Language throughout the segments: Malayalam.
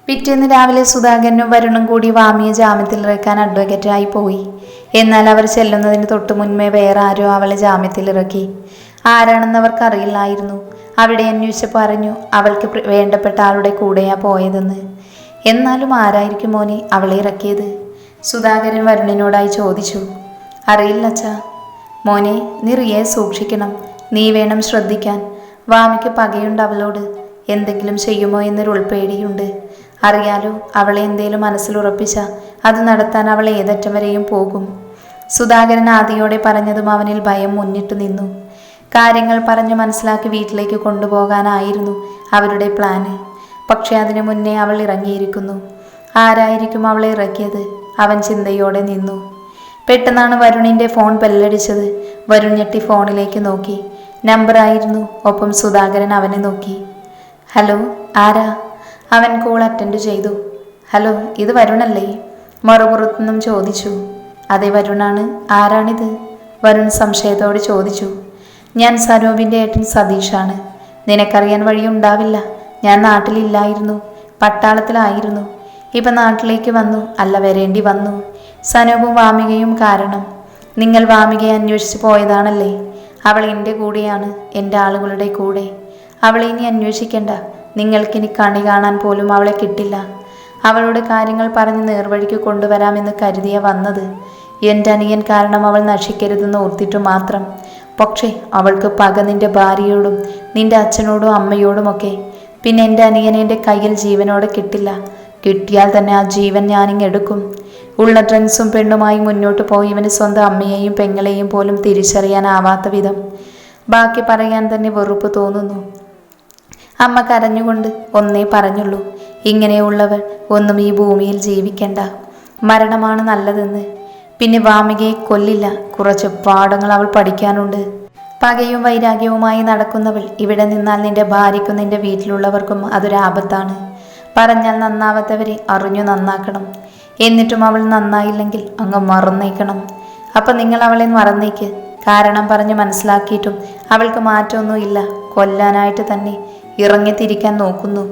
പിറ്റേന്ന് രാവിലെ സുധാകരനും വരുണും കൂടി വാമിയെ ജാമ്യത്തിലിറക്കാൻ അഡ്വക്കേറ്റായി പോയി. എന്നാൽ അവർ ചെല്ലുന്നതിന് തൊട്ടു മുൻപേ വേറെ ആരോ അവളെ ജാമ്യത്തിലിറക്കി. ആരാണെന്ന് അവർക്ക് അറിയില്ലായിരുന്നു. അവിടെ അന്വേഷിച്ചപ്പോൾ അറിഞ്ഞു അവൾക്ക് വേണ്ടപ്പെട്ട ആളുടെ കൂടെയാ പോയതെന്ന്. എന്നാലും ആരായിരിക്കും മോനെ അവളെ ഇറക്കിയത്? സുധാകരൻ വരുണിനോടായി ചോദിച്ചു. അറിയില്ല അച്ഛാ. മോനെ, നീ റിയയെ സൂക്ഷിക്കണം. നീ വേണം ശ്രദ്ധിക്കാൻ. വാമിക്ക് പകയുണ്ട് അവളോട്. എന്തെങ്കിലും ചെയ്യുമോ എന്നൊരു ഉൾപ്പേടിയുണ്ട്. അറിയാലോ, അവളെ എന്തേലും മനസ്സിൽ ഉറപ്പിച്ച അത് നടത്താൻ അവൾ ഏതറ്റം വരെയും പോകും. സുധാകരൻ ആദിയോടെ പറഞ്ഞതും അവനിൽ ഭയം മുന്നിട്ടു നിന്നു. കാര്യങ്ങൾ പറഞ്ഞു മനസ്സിലാക്കി വീട്ടിലേക്ക് കൊണ്ടുപോകാനായിരുന്നു അവരുടെ പ്ലാന്. പക്ഷെ അതിനു മുന്നേ അവൾ ഇറങ്ങിയിരിക്കുന്നു. ആരായിരിക്കും അവളെ ഇറക്കിയത്? അവൻ ചിന്തയോടെ നിന്നു. പെട്ടെന്നാണ് വരുണിൻ്റെ ഫോൺ ബെല്ലടിച്ചത്. വരുൺ ഞെട്ടി ഫോണിലേക്ക് നോക്കി. നമ്പറായിരുന്നു. ഒപ്പം സുധാകരൻ അവനെ നോക്കി. ഹലോ, ആരാ? അവൻ കോൾ അറ്റൻഡ് ചെയ്തു. ഹലോ, ഇത് വരുണല്ലേ? മറുപുറത്തുനിന്നും ചോദിച്ചു. അതെ, വരുണാണ്. ആരാണിത്? വരുൺ സംശയത്തോടെ ചോദിച്ചു. ഞാൻ സനൂപിൻ്റെ ഏട്ടൻ സതീഷാണ്. നിനക്കറിയാൻ വഴിയുണ്ടാവില്ല. ഞാൻ നാട്ടിലില്ലായിരുന്നു, പട്ടാളത്തിലായിരുന്നു. ഇപ്പം നാട്ടിലേക്ക് വന്നു. അല്ല, വരേണ്ടി വന്നു. സനൂപും വാമികയും കാരണം. നിങ്ങൾ വാമികയെ അന്വേഷിച്ച് പോയതാണല്ലേ? അവൾ എൻ്റെ കൂടെയാണ്, എൻ്റെ ആളുകളുടെ കൂടെ. അവളെ ഇനി അന്വേഷിക്കേണ്ട. നിങ്ങൾക്കിനി കണി കാണാൻ പോലും അവളെ കിട്ടില്ല. അവളുടെ കാര്യങ്ങൾ പറഞ്ഞ് നേർവഴിക്ക് കൊണ്ടുവരാമെന്ന് കരുതിയ വന്നത്. എൻ്റെ അനിയൻ കാരണം അവൾ നശിക്കരുതെന്ന് ഓർത്തിട്ടു മാത്രം. പക്ഷേ അവൾക്ക് പക നിന്റെ ഭാര്യയോടും നിന്റെ അച്ഛനോടും അമ്മയോടുമൊക്കെ. പിന്നെ എൻ്റെ അനിയനെ എൻ്റെ കയ്യിൽ ജീവനോടെ കിട്ടില്ല. കിട്ടിയാൽ തന്നെ ആ ജീവൻ ഞാനിങ്ങെടുക്കും. ഉള്ള ഡ്രങ്ക്സും പെണ്ണുമായി മുന്നോട്ട് പോയി ഇവന് സ്വന്തം അമ്മയെയും പെങ്ങളെയും പോലും തിരിച്ചറിയാനാവാത്ത വിധം. ബാക്കി പറയാൻ തന്നെ വെറുപ്പ് തോന്നുന്നു. അമ്മ കരഞ്ഞുകൊണ്ട് ഒന്നേ പറഞ്ഞുള്ളൂ, ഇങ്ങനെയുള്ളവർ ഒന്നും ഈ ഭൂമിയിൽ ജീവിക്കണ്ട. മരണമാണ് നല്ലതെന്ന്. പിന്നെ വാമികയെ കൊല്ലില്ല. കുറച്ച് പാഠങ്ങൾ അവൾ പഠിക്കാനുണ്ട്. പകയും വൈരാഗ്യവുമായി നടക്കുന്നവൾ ഇവിടെ നിന്നാൽ നിന്റെ ഭാര്യയ്ക്കും നിന്റെ വീട്ടിലുള്ളവർക്കും അതൊരാപത്താണ്. പറഞ്ഞാൽ നന്നാവാത്തവരെ അറിഞ്ഞു നന്നാക്കണം. എന്നിട്ടും അവൾ നന്നായില്ലെങ്കിൽ അങ്ങ് മറന്നേക്കണം. അപ്പം നിങ്ങൾ അവളെ മറന്നേക്ക്. കാരണം പറഞ്ഞ് മനസ്സിലാക്കിയിട്ടും അവൾക്ക് മാറ്റമൊന്നുമില്ല. കൊല്ലാനായിട്ട് തന്നെ ഇറങ്ങിത്തിരിക്കാൻ നോക്കുന്നു.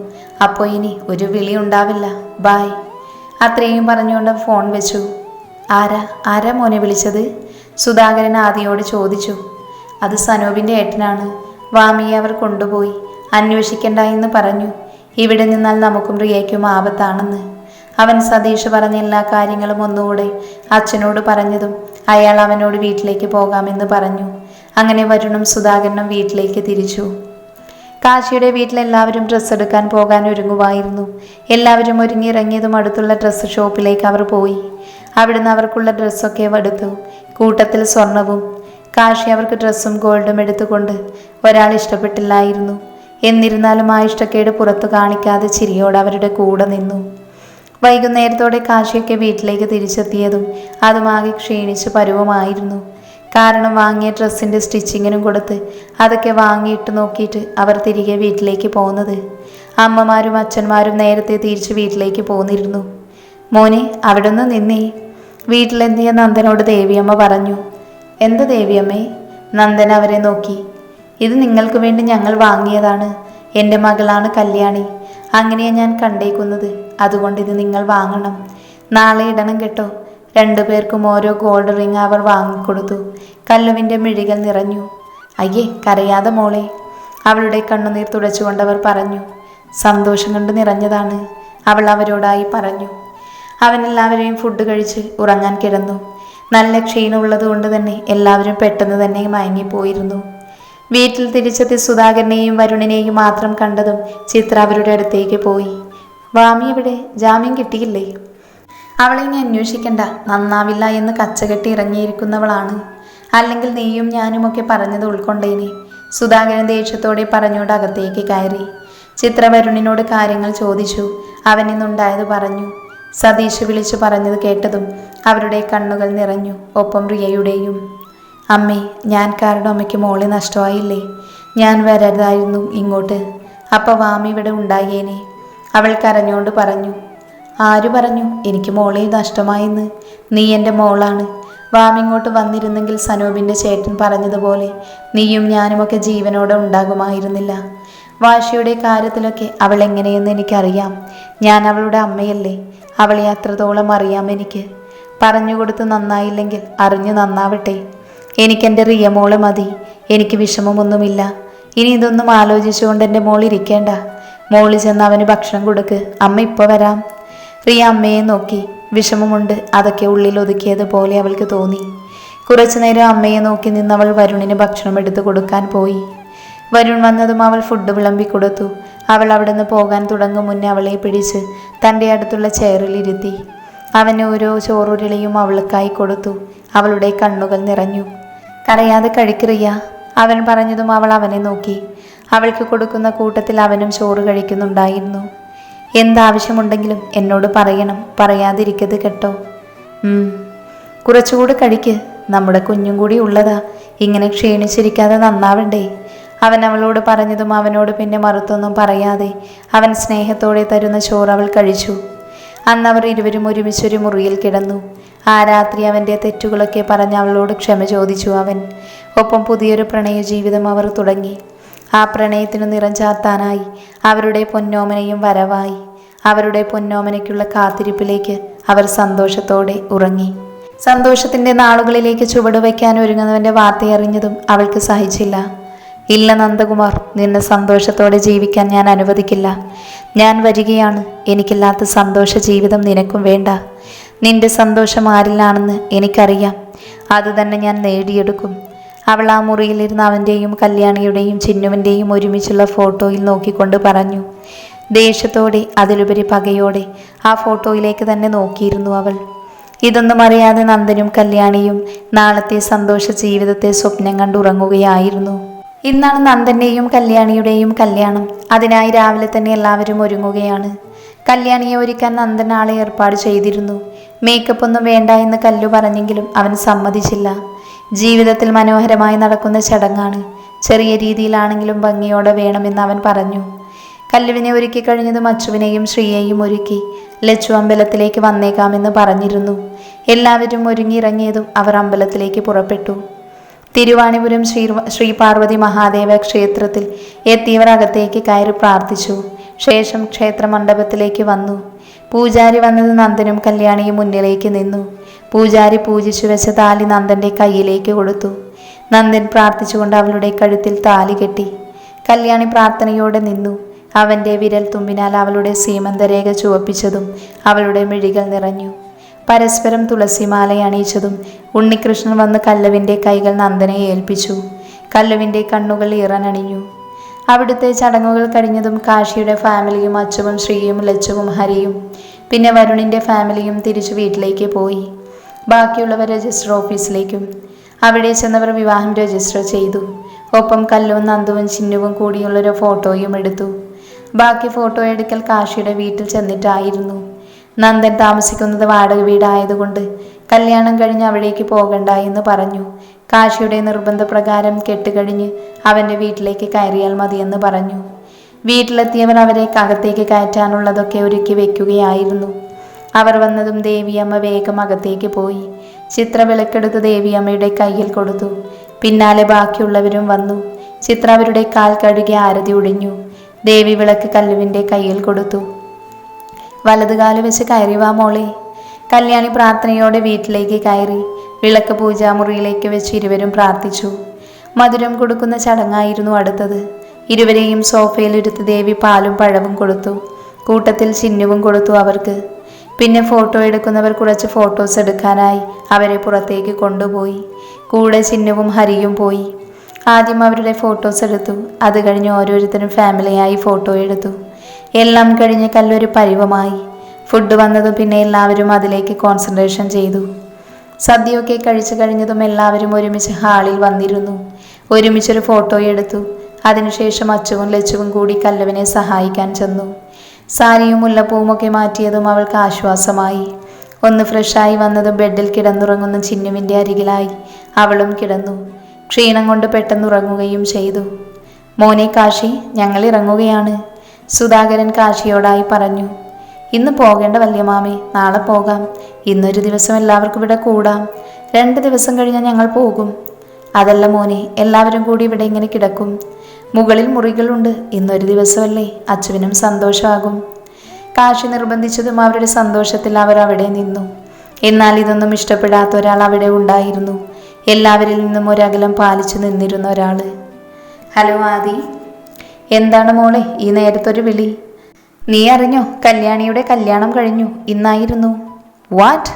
അപ്പോൾ ഇനി ഒരു വിളി ഉണ്ടാവില്ല. ബായ്. അത്രയും പറഞ്ഞുകൊണ്ട് ഫോൺ വെച്ചു. ആരാ മോനെ വിളിച്ചത്? സുധാകരൻ ആദിയോട് ചോദിച്ചു. അത് സനൂപിൻ്റെ ഏട്ടനാണ്. വാമിയെ അവർ കൊണ്ടുപോയി. അന്വേഷിക്കണ്ട എന്ന് പറഞ്ഞു. ഇവിടെ നിന്നാൽ നമുക്കും റിയയ്ക്കും ആപത്താണെന്ന്. അവൻ സതീഷ് പറഞ്ഞ എല്ലാ കാര്യങ്ങളും ഒന്നുകൂടെ അച്ഛനോട് പറഞ്ഞതും അയാൾ അവനോട് വീട്ടിലേക്ക് പോകാമെന്ന് പറഞ്ഞു. അങ്ങനെ വരുണും സുധാകരനും വീട്ടിലേക്ക് തിരിച്ചു. കാശിയുടെ വീട്ടിലെല്ലാവരും ഡ്രസ്സ് എടുക്കാൻ പോകാൻ ഒരുങ്ങുമായിരുന്നു. എല്ലാവരും ഒരുങ്ങിയിറങ്ങിയതും അടുത്തുള്ള ഡ്രസ്സ് ഷോപ്പിലേക്ക് അവർ പോയി. അവിടുന്ന് അവർക്കുള്ള ഡ്രസ്സൊക്കെ എടുത്തു. കൂട്ടത്തിൽ സ്വർണവും. കാശി അവർക്ക് ഡ്രസ്സും ഗോൾഡും എടുത്തുകൊണ്ട് ഒരാൾ ഇഷ്ടപ്പെട്ടില്ലായിരുന്നു. എന്നിരുന്നാലും ആ ഇഷ്ടക്കേട് പുറത്തു കാണിക്കാതെ ചിരിയോടെ അവരുടെ കൂടെ നിന്നു. വൈകുന്നേരത്തോടെ കാശിയൊക്കെ വീട്ടിലേക്ക് തിരിച്ചെത്തിയതും അതുമാകെ ക്ഷീണിച്ച് പരുവമായിരുന്നു. കാരണം വാങ്ങിയ ഡ്രസ്സിൻ്റെ സ്റ്റിച്ചിങ്ങിനും കൊടുത്ത് അതൊക്കെ വാങ്ങിയിട്ട് നോക്കിയിട്ട് അവർ തിരികെ വീട്ടിലേക്ക് പോകുന്നത്. അമ്മമാരും അച്ഛന്മാരും നേരത്തെ തിരിച്ച് വീട്ടിലേക്ക് പോന്നിരുന്നു. മോനെ, അവിടെ നിന്ന് നിന്നേ. വീട്ടിലെത്തിയ നന്ദനോട് ദേവിയമ്മ പറഞ്ഞു. എന്ത് ദേവിയമ്മേ? നന്ദൻ അവരെ നോക്കി. ഇത് നിങ്ങൾക്ക് വേണ്ടി ഞങ്ങൾ വാങ്ങിയതാണ്. എൻ്റെ മകളാണ് കല്യാണി. അങ്ങനെയാണ് ഞാൻ കണ്ടേക്കുന്നത്. അതുകൊണ്ട് ഇത് നിങ്ങൾ വാങ്ങണം. നാളെ ഇടണം കേട്ടോ. രണ്ടുപേർക്കും ഓരോ ഗോൾഡ് റിങ് അവർ വാങ്ങിക്കൊടുത്തു. കല്ലുവിൻ്റെ മിഴികൾ നിറഞ്ഞു. അയ്യേ, കരയാതെ മോളെ. അവളുടെ കണ്ണുനീർ തുടച്ചുകൊണ്ടവർ പറഞ്ഞു. സന്തോഷം കൊണ്ട് നിറഞ്ഞതാണ്, അവൾ അവരോടായി പറഞ്ഞു. അവൻ എല്ലാവരെയും ഫുഡ് കഴിച്ച് ഉറങ്ങാൻ കിടന്നു. നല്ല ക്ഷീണമുള്ളത് കൊണ്ട് തന്നെ എല്ലാവരും പെട്ടെന്ന് തന്നെ മയങ്ങിപ്പോയിരുന്നു. വീട്ടിൽ തിരിച്ചെത്തി സുധാകരനെയും വരുണിനെയും മാത്രം കണ്ടതും ചിത്ര അവരുടെ അടുത്തേക്ക് പോയി. വാമി എവിടെ? ജാമ്യം കിട്ടിയില്ലേ? അവളെ ഇനി അന്വേഷിക്കണ്ട, നന്നാവില്ല എന്ന് കച്ചകെട്ടി ഇറങ്ങിയിരിക്കുന്നവളാണ്. അല്ലെങ്കിൽ നീയും ഞാനുമൊക്കെ പറഞ്ഞത് ഉൾക്കൊണ്ടേനെ. സുധാകരൻ ദേഷ്യത്തോടെ പറഞ്ഞുകൊണ്ട് അകത്തേക്ക് കയറി. ചിത്ര വരുണിനോട് കാര്യങ്ങൾ ചോദിച്ചു. അവനിന്നുണ്ടായത് പറഞ്ഞു. സതീഷ് വിളിച്ചു പറഞ്ഞത് കേട്ടതും അവരുടെ കണ്ണുകൾ നിറഞ്ഞു. ഒപ്പം റിയയുടെയും. അമ്മേ, ഞാൻ കാരണം അമ്മയ്ക്ക് മോളെ നഷ്ടമായില്ലേ? ഞാൻ വരരുതായിരുന്നു ഇങ്ങോട്ട്. അപ്പോൾ വാമി ഇവിടെ ഉണ്ടായേനെ. അവൾ കരഞ്ഞുകൊണ്ട് പറഞ്ഞു. ആര് പറഞ്ഞു എനിക്ക് മോളെ നഷ്ടമായെന്ന്? നീ എൻ്റെ മോളാണ്. വാമി ഇങ്ങോട്ട് വന്നിരുന്നെങ്കിൽ സനൂപിൻ്റെ ചേട്ടൻ പറഞ്ഞതുപോലെ നീയും ഞാനുമൊക്കെ ജീവനോടെ ഉണ്ടാകുമായിരുന്നില്ല. വാശിയുടെ കാര്യത്തിലൊക്കെ അവൾ എങ്ങനെയെന്ന് എനിക്കറിയാം. ഞാൻ അവളുടെ അമ്മയല്ലേ. അവളെ അത്രത്തോളം അറിയാം എനിക്ക്. പറഞ്ഞുകൊടുത്ത് നന്നായില്ലെങ്കിൽ അറിഞ്ഞു നന്നാവട്ടെ. എനിക്കെൻ്റെ റിയമോള് മതി. എനിക്ക് വിഷമമൊന്നുമില്ല. ഇനി ഇതൊന്നും ആലോചിച്ചുകൊണ്ട് എൻ്റെ മോൾ ഇരിക്കേണ്ട. മോള് ചെന്ന് അവന് ഭക്ഷണം കൊടുക്ക്. അമ്മ ഇപ്പോൾ വരാം. റിയ അമ്മയെ നോക്കി. വിഷമമുണ്ട്. അതൊക്കെ ഉള്ളിൽ ഒതുക്കിയതുപോലെ അവൾക്ക് തോന്നി. കുറച്ചു നേരം അമ്മയെ നോക്കി നിന്നവൾ വരുണിന് ഭക്ഷണം എടുത്തു കൊടുക്കാൻ പോയി. വരുൺ വന്നതും അവൾ ഫുഡ് വിളമ്പി കൊടുത്തു. അവൾ അവിടെ നിന്ന് പോകാൻ തുടങ്ങും മുന്നേ അവളെ പിടിച്ച് തൻ്റെ അടുത്തുള്ള ചെയറിൽ ഇരുത്തി. അവന് ഓരോ ചോറുരുളിയും അവൾക്കായി കൊടുത്തു. അവളുടെ കണ്ണുകൾ നിറഞ്ഞു. കരയാതെ കഴിക്കറിയ, അവൻ പറഞ്ഞതും അവൾ അവനെ നോക്കി. അവൾക്ക് കൊടുക്കുന്ന കൂട്ടത്തിൽ അവനും ചോറ് കഴിക്കുന്നുണ്ടായിരുന്നു. എന്താവശ്യമുണ്ടെങ്കിലും എന്നോട് പറയണം. പറയാതിരിക്കത് കേട്ടോ. കുറച്ചുകൂടി കഴിക്ക്. നമ്മുടെ കുഞ്ഞും കൂടി ഉള്ളതാ. ഇങ്ങനെ ക്ഷീണിച്ചിരിക്കാതെ നന്നാവണ്ടേ. അവൻ അവളോട് പറഞ്ഞതും അവനോട് പിന്നെ മറുത്തൊന്നും പറയാതെ അവൻ സ്നേഹത്തോടെ തരുന്ന ചോറ് അവൾ കഴിച്ചു. അന്ന് അവർ ഇരുവരും ഒരുമിച്ചൊരു മുറിയിൽ കിടന്നു. ആ രാത്രി അവൻ്റെ തെറ്റുകളൊക്കെ പറഞ്ഞ് അവളോട് ക്ഷമ ചോദിച്ചു അവൻ. ഒപ്പം പുതിയൊരു പ്രണയ ജീവിതം അവർ തുടങ്ങി. ആ പ്രണയത്തിന് നിറം ചാർത്താനായി അവരുടെ പൊന്നോമനയും വരവായി. അവരുടെ പൊന്നോമനയ്ക്കുള്ള കാത്തിരിപ്പിലേക്ക് അവർ സന്തോഷത്തോടെ ഉറങ്ങി. സന്തോഷത്തിൻ്റെ നാളുകളിലേക്ക് ചുവടുവയ്ക്കാൻ ഒരുങ്ങുന്നവൻ്റെ വാർത്തയറിഞ്ഞതും അവൾക്ക് സഹിച്ചില്ല. ഇല്ല നന്ദകുമാർ, നിന്നെ സന്തോഷത്തോടെ ജീവിക്കാൻ ഞാൻ അനുവദിക്കില്ല. ഞാൻ വരികയാണ്. എനിക്കില്ലാത്ത സന്തോഷ ജീവിതം നിനക്കും വേണ്ട. നിന്റെ സന്തോഷം ആരിലാണെന്ന് എനിക്കറിയാം. അതുതന്നെ ഞാൻ നേടിയെടുക്കും. അവൾ ആ മുറിയിലിരുന്ന് അവൻ്റെയും കല്യാണിയുടെയും ചിന്നുവിൻ്റെയും ഒരുമിച്ചുള്ള ഫോട്ടോയിൽ നോക്കിക്കൊണ്ട് പറഞ്ഞു. ദേഷ്യത്തോടെ, അതിലുപരി പകയോടെ ആ ഫോട്ടോയിലേക്ക് തന്നെ നോക്കിയിരുന്നു അവൾ. ഇതൊന്നും അറിയാതെ നന്ദനും കല്യാണിയും നാളത്തെ സന്തോഷ ജീവിതത്തെ സ്വപ്നം കണ്ടുറങ്ങുകയായിരുന്നു. ഇന്നാണ് നന്ദൻ്റെയും കല്യാണിയുടെയും കല്യാണം. അതിനായി രാവിലെ തന്നെ എല്ലാവരും ഒരുങ്ങുകയാണ്. കല്യാണിയെ ഒരുക്കാൻ നന്ദൻ ആളെ ഏർപ്പാട് ചെയ്തിരുന്നു. മേക്കപ്പ് ഒന്നും വേണ്ട എന്ന് കല്ലു പറഞ്ഞെങ്കിലും അവൻ സമ്മതിച്ചില്ല. ജീവിതത്തിൽ മനോഹരമായി നടക്കുന്ന ചടങ്ങാണ്. ചെറിയ രീതിയിലാണെങ്കിലും ഭംഗിയോടെ വേണമെന്ന് അവൻ പറഞ്ഞു. കല്ലുവിനെ ഒരുക്കി കഴിഞ്ഞതും അച്ചുവിനെയും ശ്രീയെയും ഒരുക്കി. ലച്ചു അമ്പലത്തിലേക്ക് വന്നേക്കാമെന്ന് പറഞ്ഞിരുന്നു. എല്ലാവരും ഒരുങ്ങിയിറങ്ങിയതും അവർ അമ്പലത്തിലേക്ക് പുറപ്പെട്ടു. തിരുവാണിപുരം ശ്രീ പാർവതി മഹാദേവ ക്ഷേത്രത്തിൽ എത്തിയവർ അകത്തേക്ക് കയറി പ്രാർത്ഥിച്ചു. ശേഷം ക്ഷേത്രമണ്ഡപത്തിലേക്ക് വന്നു. പൂജാരി വന്നത് നന്ദനും കല്യാണിയും മുന്നിലേക്ക് നിന്നു. പൂജാരി പൂജിച്ചു വെച്ച താലി നന്ദൻ്റെ കയ്യിലേക്ക് കൊടുത്തു. നന്ദൻ പ്രാർത്ഥിച്ചുകൊണ്ട് അവളുടെ കഴുത്തിൽ താലി കെട്ടി. കല്യാണി പ്രാർത്ഥനയോടെ നിന്നു. അവൻ്റെ വിരൽ തുമ്പിനാൽ അവളുടെ സീമന്തരേഖ ചുവപ്പിച്ചതും അവളുടെ മിഴികൾ നിറഞ്ഞു. പരസ്പരം തുളസിമാല അണിയിച്ചതും ഉണ്ണികൃഷ്ണൻ വന്ന് കല്ലുവിൻ്റെ കൈകൾ നന്ദനെ ഏൽപ്പിച്ചു. കല്ലുവിൻ്റെ കണ്ണുകൾ ഇറനണിഞ്ഞു. അവിടുത്തെ ചടങ്ങുകൾ കഴിഞ്ഞതും കാശിയുടെ ഫാമിലിയും അച്ചുവും ശ്രീയും ലച്ചുവും ഹരിയും പിന്നെ വരുണിൻ്റെ ഫാമിലിയും തിരിച്ചു വീട്ടിലേക്ക് പോയി. ബാക്കിയുള്ളവർ രജിസ്റ്റർ ഓഫീസിലേക്കും. അവിടെ ചെന്നവർ വിവാഹം രജിസ്റ്റർ ചെയ്തു. ഒപ്പം കല്ലുവും നന്ദുവും ചിന്നുവും കൂടിയുള്ളൊരു ഫോട്ടോയും എടുത്തു. ബാക്കി ഫോട്ടോ എടുക്കൽ കാശിയുടെ വീട്ടിൽ ചെന്നിട്ടായിരുന്നു. നന്ദൻ താമസിക്കുന്നത് വാടക വീടായതുകൊണ്ട് കല്യാണം കഴിഞ്ഞ് അവിടേക്ക് പോകണ്ട എന്ന് പറഞ്ഞു. കാശിയുടെ നിർബന്ധപ്രകാരം കെട്ടുകഴിഞ്ഞ് അവൻ്റെ വീട്ടിലേക്ക് കയറിയാൽ മതിയെന്ന് പറഞ്ഞു. വീട്ടിലെത്തിയവർ അവരെ അകത്തേക്ക് കയറ്റാനുള്ളതൊക്കെ ഒരുക്കി വെക്കുകയായിരുന്നു. അവർ വന്നതും ദേവിയമ്മ വേഗം അകത്തേക്ക് പോയി. ചിത്ര വിളക്കെടുത്ത് ദേവിയമ്മയുടെ കയ്യിൽ കൊടുത്തു. പിന്നാലെ ബാക്കിയുള്ളവരും വന്നു. ചിത്ര അവരുടെ കാൽ കഴുകി ആരതി ഒടിഞ്ഞു. ദേവി വിളക്ക് കല്ലുവിൻ്റെ കയ്യിൽ കൊടുത്തു. വലതുകാല് വെച്ച് കയറി വാ മോളെ. കല്യാണി പ്രാർത്ഥനയോടെ വീട്ടിലേക്ക് കയറി. വിളക്ക് പൂജാമുറിയിലേക്ക് വെച്ച് ഇരുവരും പ്രാർത്ഥിച്ചു. മധുരം കൊടുക്കുന്ന ചടങ്ങായിരുന്നു അടുത്തത്. ഇരുവരെയും സോഫയിലിരുത്ത് ദേവി പാലും പഴവും കൊടുത്തു. കൂട്ടത്തിൽ ചിഹ്നവും കൊടുത്തു അവർക്ക്. പിന്നെ ഫോട്ടോ എടുക്കുന്നവർ കുറച്ച് ഫോട്ടോസ് എടുക്കാനായി അവരെ പുറത്തേക്ക് കൊണ്ടുപോയി. കൂടെ ചിഹ്നവും ഹരിയും പോയി. ആദ്യം അവരുടെ ഫോട്ടോസ് എടുത്തു. അത് കഴിഞ്ഞ് ഓരോരുത്തരും ഫാമിലിയായി ഫോട്ടോ എടുത്തു. എല്ലാം കഴിഞ്ഞ് കല്ലൊരു പരിവമായി. ഫുഡ് വന്നതും പിന്നെ എല്ലാവരും അതിലേക്ക് കോൺസെൻട്രേഷൻ ചെയ്തു. സദ്യയൊക്കെ കഴിച്ചു കഴിഞ്ഞതും എല്ലാവരും ഒരുമിച്ച് ഹാളിൽ വന്നിരുന്നു. ഒരുമിച്ചൊരു ഫോട്ടോ എടുത്തു. അതിനുശേഷം അച്ചുവും ലച്ചുവും കൂടി കല്ലുവിനെ സഹായിക്കാൻ ചെന്നു. സാരിയും മുല്ലപ്പൂവുമൊക്കെ മാറ്റിയതും അവൾക്ക് ആശ്വാസമായി. ഒന്ന് ഫ്രഷായി വന്നതും ബെഡിൽ കിടന്നുറങ്ങുന്ന ചിന്നുവിൻ്റെ അരികിലായി അവളും കിടന്നു. ക്ഷീണം കൊണ്ട് പെട്ടെന്നുറങ്ങുകയും ചെയ്തു. മോനെ കാശി, ഞങ്ങൾ ഇറങ്ങുകയാണ്, സുധാകരൻ കാശിയോടായി പറഞ്ഞു. ഇന്ന് പോകേണ്ട വല്യമാമേ, നാളെ പോകാം. ഇന്നൊരു ദിവസം എല്ലാവർക്കും ഇവിടെ കൂടാം. 2 ദിവസം കഴിഞ്ഞാൽ ഞങ്ങൾ പോകും. അതല്ല മോനെ, എല്ലാവരും കൂടി ഇവിടെ ഇങ്ങനെ കിടക്കും. മുകളിൽ മുറികളുണ്ട്. ഇന്നൊരു ദിവസമല്ലേ, അച്ചുവിനും സന്തോഷമാകും. കാശി നിർബന്ധിച്ചതും അവരുടെ സന്തോഷത്തിൽ അവർ അവിടെ നിന്നു. എന്നാൽ ഇതൊന്നും ഇഷ്ടപ്പെടാത്ത ഒരാൾ അവിടെ ഉണ്ടായിരുന്നു. എല്ലാവരിൽ നിന്നും ഒരകലം പാലിച്ചു നിന്നിരുന്ന ഒരാൾ. ഹലോ ആദി. എന്താണ് മോളെ ഈ നേരത്തൊരു വിളി? നീ അറിഞ്ഞോ, കല്യാണിയുടെ കല്യാണം കഴിഞ്ഞു, ഇന്നായിരുന്നു. വാട്ട്?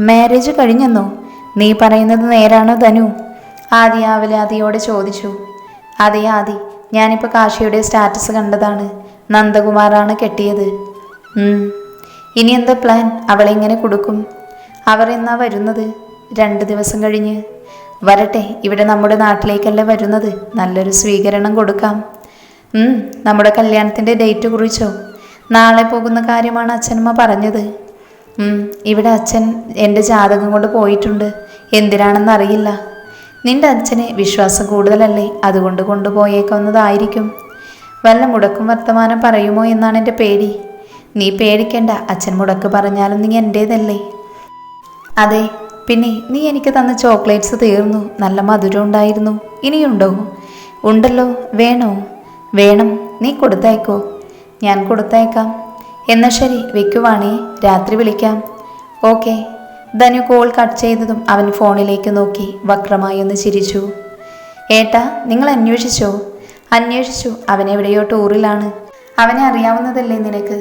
മാരേജ് കഴിഞ്ഞെന്നോ? നീ പറയുന്നത് നേരാണോ ധനു? ആദി ആവലാദിയോടെ ചോദിച്ചു. അതെ ആദി, ഞാനിപ്പോൾ കാശിയുടെ സ്റ്റാറ്റസ് കണ്ടതാണ്. നന്ദകുമാറാണ് കെട്ടിയത്. ഇനി എന്താ പ്ലാൻ? അവളെ എങ്ങനെ കൊടുക്കും? അവർ എന്നാ വരുന്നത്? 2 ദിവസം കഴിഞ്ഞ്. വരട്ടെ, ഇവിടെ നമ്മുടെ നാട്ടിലേക്കല്ലേ വരുന്നത്, നല്ലൊരു സ്വീകരണം കൊടുക്കാം. നമ്മുടെ കല്യാണത്തിൻ്റെ ഡേറ്റ് കുറിച്ചോ? നാളെ പോകുന്ന കാര്യമാണ് അച്ഛനമ്മ പറഞ്ഞത്. ഇവിടെ അച്ഛൻ എൻ്റെ ജാതകം കൊണ്ട് പോയിട്ടുണ്ട്. എന്തിനാണെന്നറിയില്ല. നിന്റെ അച്ഛന് വിശ്വാസം കൂടുതലല്ലേ, അതുകൊണ്ട് കൊണ്ടുപോയേക്കുന്നതായിരിക്കും. വല്ല മുടക്കും വർത്തമാനം പറയുമോ എന്നാണ് എൻ്റെ പേടി. നീ പേടിക്കണ്ട, അച്ഛൻ മുടക്ക് പറഞ്ഞാലും നീ എൻ്റേതല്ലേ. അതെ, പിന്നെ നീ എനിക്ക് തന്ന ചോക്ലേറ്റ്സ് തീർന്നു. നല്ല മധുരം ഉണ്ടായിരുന്നു. ഇനിയുണ്ടോ? ഉണ്ടല്ലോ. വേണോ? വേണം. നീ കൊടുത്തയക്കോ? ഞാൻ കൊടുത്തയക്കാം. എന്നാൽ ശരി, വെക്കുവാണേ, രാത്രി വിളിക്കാം. ഓക്കെ. ധനു കോൾ കട്ട് ചെയ്തതും അവൻ ഫോണിലേക്ക് നോക്കി വക്രമായി ഒന്ന് ചിരിച്ചു. ഏട്ടാ, നിങ്ങൾ അന്വേഷിച്ചോ? അന്വേഷിച്ചു. അവനെവിടെയോ ടൂറിലാണ്. അവനെ അറിയാവുന്നതല്ലേ നിനക്ക്?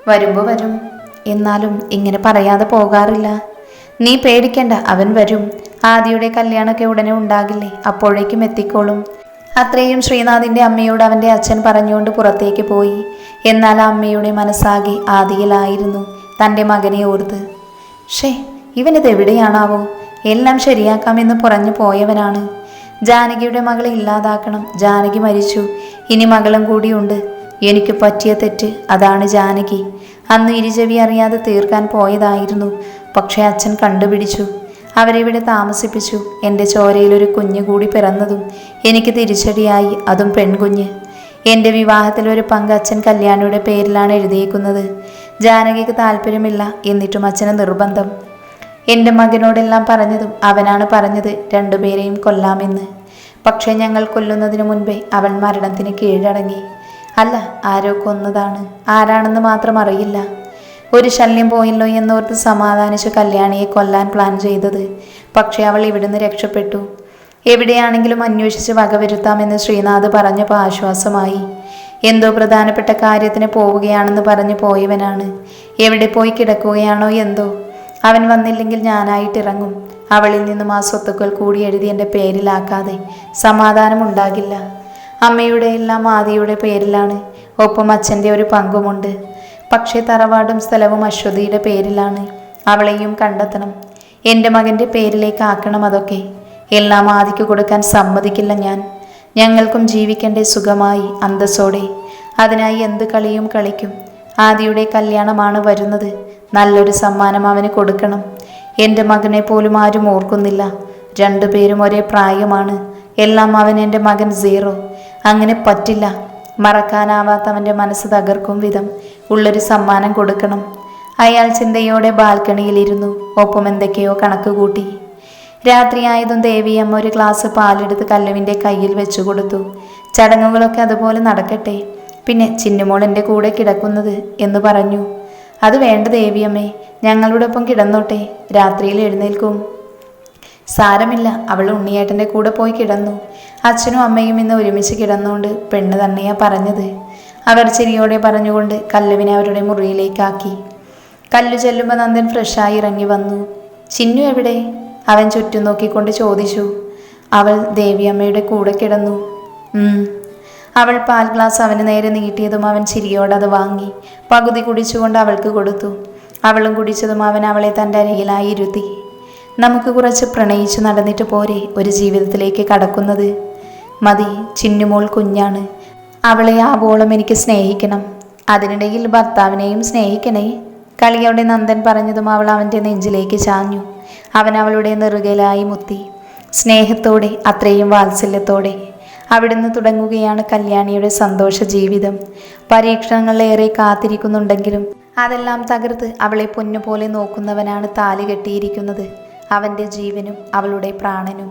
വരുമ്പോൾ വരും. എന്നാലും ഇങ്ങനെ പറയാതെ പോകാറില്ല. നീ പേടിക്കണ്ട, അവൻ വരും. ആദിയുടെ കല്യാണമൊക്കെ ഉടനെ ഉണ്ടാകില്ലേ, അപ്പോഴേക്കും എത്തിക്കോളും. അത്രയും ശ്രീനാഥിൻ്റെ അമ്മയോട് അവൻ്റെ അച്ഛൻ പറഞ്ഞുകൊണ്ട് പുറത്തേക്ക് പോയി. എന്നാൽ ആ അമ്മയുടെ മനസ്സാകെ ആദിയിലായിരുന്നു, തൻ്റെ മകനെ ഓർത്ത്. ഇവനിതെവിടെയാണാവോ? എല്ലാം ശരിയാക്കാമെന്ന് പറഞ്ഞു പോയവനാണ്. ജാനകിയുടെ മകളെ ഇല്ലാതാക്കണം. ജാനകി മരിച്ചു, ഇനി മകളും കൂടിയുണ്ട്. എനിക്ക് പറ്റിയ തെറ്റ് അതാണ് ജാനകി. അന്ന് ഇരുചെവി അറിയാതെ തീർക്കാൻ പോയതായിരുന്നു. പക്ഷേ അച്ഛൻ കണ്ടുപിടിച്ചു. അവരെവിടെ താമസിപ്പിച്ചു. എൻ്റെ ചോരയിലൊരു കുഞ്ഞു കൂടി പിറന്നതും എനിക്ക് തിരിച്ചടിയായി, അതും പെൺകുഞ്ഞ്. എൻ്റെ വിവാഹത്തിൽ ഒരു പങ്ക് അച്ഛൻ കല്യാണിയുടെ പേരിലാണ് എഴുതിയേക്കുന്നത്. ജാനകിക്ക് താല്പര്യമില്ല, എന്നിട്ടും അച്ഛന് നിർബന്ധം. എൻ്റെ മകനോടെല്ലാം പറഞ്ഞതും അവനാണ് പറഞ്ഞത്, 2 പേരെയും കൊല്ലാമെന്ന്. പക്ഷേ ഞങ്ങൾ കൊല്ലുന്നതിന് മുൻപേ അവൻ മരണത്തിന് കീഴടങ്ങി. അല്ല, ആരോ കൊന്നതാണ്. ആരാണെന്ന് മാത്രം അറിയില്ല. ഒരു ശല്യം പോയല്ലോ എന്നോർത്ത് സമാധാനിച്ച് കല്യാണിയെ കൊല്ലാൻ പ്ലാൻ ചെയ്തത്. പക്ഷേ അവൾ ഇവിടുന്ന് രക്ഷപ്പെട്ടു. എവിടെയാണെങ്കിലും അന്വേഷിച്ച് വകവരുത്താമെന്ന് ശ്രീനാഥ് പറഞ്ഞപ്പോൾ ആശ്വാസമായി. എന്തോ പ്രധാനപ്പെട്ട കാര്യത്തിന് പോവുകയാണെന്ന് പറഞ്ഞു പോയവനാണ്. എവിടെ പോയി കിടക്കുകയാണോ എന്തോ. അവൻ വന്നില്ലെങ്കിൽ ഞാനായിട്ടിറങ്ങും. അവളിൽ നിന്നും ആ സ്വത്തുക്കൾ കൂടി എഴുതി എൻ്റെ പേരിലാക്കാതെ സമാധാനമുണ്ടാകില്ല. അമ്മയുടെ എല്ലാം ആദിയുടെ പേരിലാണ്, ഒപ്പം അച്ഛൻ്റെ ഒരു പങ്കുമുണ്ട്. പക്ഷേ തറവാടും സ്ഥലവും അശ്വതിയുടെ പേരിലാണ്. അവളെയും കണ്ടെത്തണം. എൻ്റെ മകൻ്റെ പേരിലേക്ക് ആക്കണം അതൊക്കെ. എല്ലാം ആദിക്ക് കൊടുക്കാൻ സമ്മതിക്കില്ല ഞാൻ. ഞങ്ങൾക്കും ജീവിക്കണ്ടേ സുഖമായി, അന്തസ്സോടെ. അതിനായി എന്ത് കളിയും കളിക്കും. ആദിയുടെ കല്യാണമാണ് വരുന്നത്. നല്ലൊരു സമ്മാനം അവന് കൊടുക്കണം. എൻ്റെ മകനെ പോലും ആരും ഓർക്കുന്നില്ല. 2 പേരും ഒരേ പ്രായമാണ്. എല്ലാം അവൻ എൻ്റെ മകൻ 0. അങ്ങനെ പറ്റില്ല. മറക്കാനാവാത്തവൻ്റെ മനസ്സ് തകർക്കും വിധം ഉള്ളൊരു സമ്മാനം കൊടുക്കണം. അയാൾ ചിന്തയോടെ ബാൽക്കണിയിലിരുന്നു. ഒപ്പം എന്തൊക്കെയോ കണക്ക് കൂട്ടി. രാത്രിയായതും ദേവിയമ്മ ഒരു ഗ്ലാസ് പാലെടുത്ത് കല്ലുവിൻ്റെ കയ്യിൽ വെച്ചു കൊടുത്തു. ചടങ്ങുകളൊക്കെ അതുപോലെ നടക്കട്ടെ. പിന്നെ ചിന്നുമോൾ എൻ്റെ കൂടെ കിടക്കുന്നത് എന്ന് പറഞ്ഞു. അത് വേണ്ട ദേവിയമ്മേ, ഞങ്ങളുടെ ഒപ്പം കിടന്നോട്ടെ, രാത്രിയിൽ എഴുന്നേൽക്കും. സാരമില്ല, അവൾ ഉണ്ണിയേട്ടൻ്റെ കൂടെ പോയി കിടന്നു. അച്ഛനും അമ്മയും ഇന്ന് ഒരുമിച്ച് കിടന്നുകൊണ്ട് പെണ്ണ് തന്നെയാ പറഞ്ഞത്. അവർ ചിരിയോടെ പറഞ്ഞുകൊണ്ട് കല്ലുവിനെ അവരുടെ മുറിയിലേക്കാക്കി. കല്ലു ചെല്ലുമ്പോൾ നന്ദൻ ഫ്രഷായി ഇറങ്ങി വന്നു. ചിന്നു എവിടെ? അവൻ ചുറ്റും നോക്കിക്കൊണ്ട് ചോദിച്ചു. അവൾ ദേവിയമ്മയുടെ കൂടെ കിടന്നു. അവൾ പാൽ ഗ്ലാസ് അവന് നേരെ നീട്ടിയതും അവൻ ചിരിയോടെ അത് വാങ്ങി പകുതി കുടിച്ചുകൊണ്ട് അവൾക്ക് കൊടുത്തു. അവളും കുടിച്ചതും അവൻ അവളെ തൻ്റെ അരികിലായി ഇരുത്തി. നമുക്ക് കുറച്ച് പ്രണയിച്ചു നടന്നിട്ട് പോരെ ഒരു ജീവിതത്തിലേക്ക് കടക്കുന്നത്? മതി, ചിന്നുമോൾ കുഞ്ഞാണ്. അവളെ ആവോളം എനിക്ക് സ്നേഹിക്കണം. അതിനിടയിൽ ഭർത്താവിനെയും സ്നേഹിക്കണേ. കളിയോടെ നന്ദൻ പറഞ്ഞതും അവൾ അവൻ്റെ നെഞ്ചിലേക്ക് ചാഞ്ഞു. അവൻ അവളുടെ നെറുകയിലായി മുത്തി. സ്നേഹത്തോടെ, അത്രയും വാത്സല്യത്തോടെ. അവിടുന്ന് തുടങ്ങുകയാണ് കല്യാണിയുടെ സന്തോഷ ജീവിതം. പരീക്ഷണങ്ങളേറെ കാത്തിരിക്കുന്നുണ്ടെങ്കിലും അതെല്ലാം തകർത്ത് അവളെ പൊന്നുപോലെ നോക്കുന്നവനാണ് താലി കെട്ടിയിരിക്കുന്നത്. അവൻ്റെ ജീവനും അവളുടെ പ്രാണനും.